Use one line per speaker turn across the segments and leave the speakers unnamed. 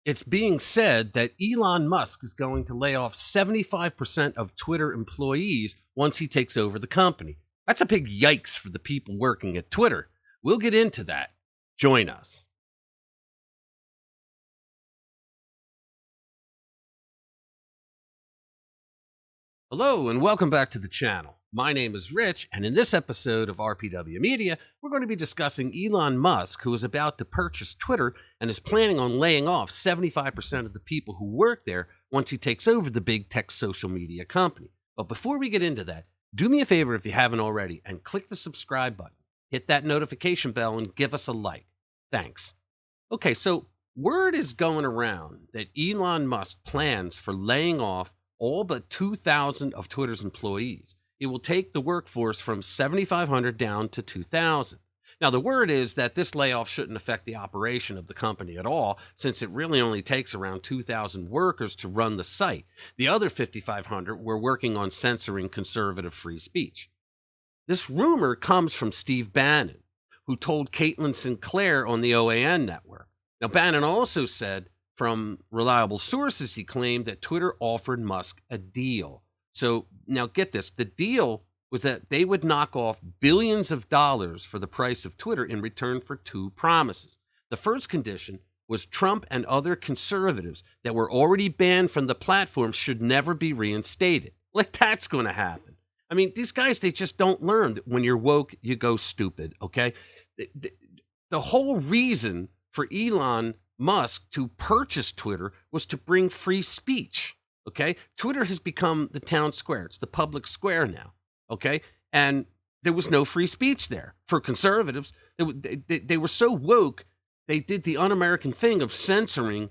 It's being said that Elon Musk is going to lay off 75% of Twitter employees once he takes over the company. That's a big yikes for the people working at Twitter. We'll get into that. Join us. Hello, and welcome back to the channel. My name is Rich, and in this episode of RPW Media, we're going to be discussing Elon Musk, who is about to purchase Twitter and is planning on laying off 75% of the people who work there once he takes over the big tech social media company. But before we get into that, do me a favor if you haven't already and click the subscribe button, hit that notification bell, and give us a like. Thanks. Okay, so word is going around that Elon Musk plans for laying off all but 2,000 of Twitter's employees. It will take the workforce from 7,500 down to 2,000. Now, the word is that this layoff shouldn't affect the operation of the company at all, since it really only takes around 2,000 workers to run the site. The other 5,500 were working on censoring conservative free speech. This rumor comes from Steve Bannon, who told Caitlin Sinclair on the OAN network. Now, Bannon also said, from reliable sources, he claimed that Twitter offered Musk a deal. So now get this, the deal was that they would knock off billions of dollars for the price of Twitter in return for two promises. The first condition was Trump and other conservatives that were already banned from the platform should never be reinstated. Like, that's going to happen. I mean, these guys, they just don't learn that when you're woke, you go stupid, okay? The whole reason for Elon Musk to purchase Twitter was to bring free speech. Okay, Twitter has become the town square. It's the public square now. Okay, and there was no free speech there for conservatives. They were so woke, they did the un-American thing of censoring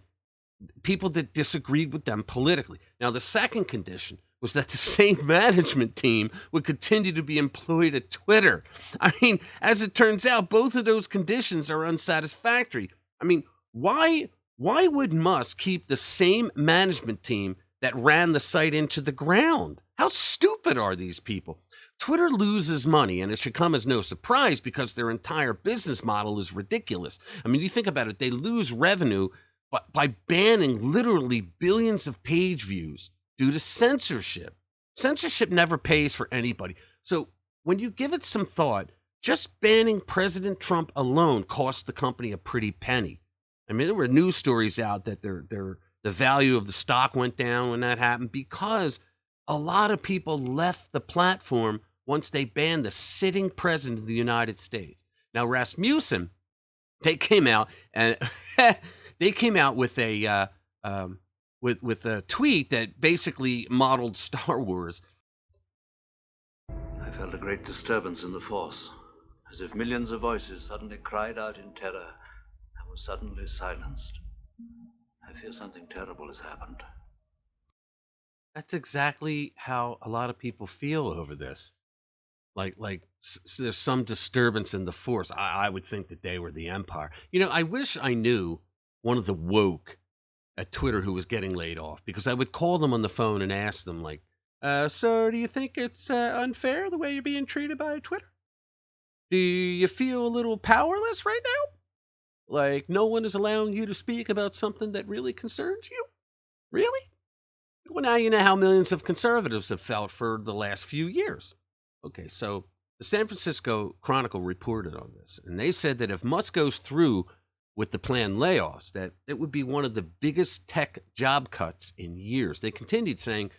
people that disagreed with them politically. Now, the second condition was that the same management team would continue to be employed at Twitter. I mean, as it turns out, both of those conditions are unsatisfactory. I mean, why would Musk keep the same management team that ran the site into the ground? How stupid are these people? Twitter loses money, and it should come as no surprise because their entire business model is ridiculous. I mean, you think about it, they lose revenue by banning literally billions of page views due to censorship. Censorship never pays for anybody. So when you give it some thought, just banning President Trump alone cost the company a pretty penny. I mean, there were news stories out that the value of the stock went down when that happened because a lot of people left the platform once they banned the sitting president of the United States. Now, Rasmussen, they came out and with a with a tweet that basically modeled Star Wars.
I felt a great disturbance in the force, as if millions of voices suddenly cried out in terror and were suddenly silenced. I fear something terrible has happened.
That's exactly how a lot of people feel over this. There's some disturbance in the force. I would think that they were the empire. You know, I wish I knew one of the woke at Twitter who was getting laid off, because I would call them on the phone and ask them, like, so do you think it's unfair the way you're being treated by Twitter? Do you feel a little powerless right now? Like, no one is allowing you to speak about something that really concerns you? Really? Well, now you know how millions of conservatives have felt for the last few years. Okay, so the San Francisco Chronicle reported on this, and they said that if Musk goes through with the planned layoffs, that it would be one of the biggest tech job cuts in years. They continued saying,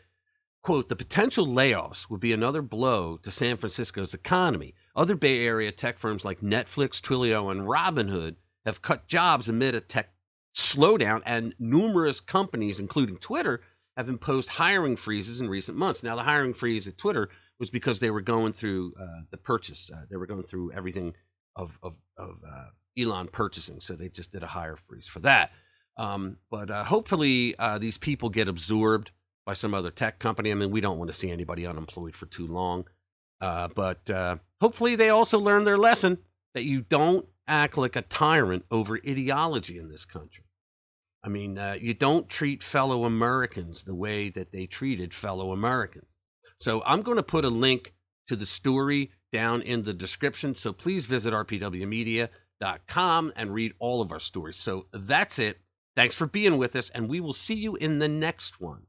quote, the potential layoffs would be another blow to San Francisco's economy. Other Bay Area tech firms like Netflix, Twilio, and Robinhood have cut jobs amid a tech slowdown, and numerous companies, including Twitter, have imposed hiring freezes in recent months. Now, the hiring freeze at Twitter was because they were going through the purchase. They were going through everything of Elon purchasing, so they just did a hire freeze for that. But hopefully these people get absorbed by some other tech company. I mean, we don't want to see anybody unemployed for too long. But hopefully they also learn their lesson that you don't act like a tyrant over ideology in this country. I mean, you don't treat fellow Americans the way that they treated fellow Americans. So I'm going to put a link to the story down in the description. So please visit rpwmedia.com and read all of our stories. So that's it. Thanks for being with us, and we will see you in the next one.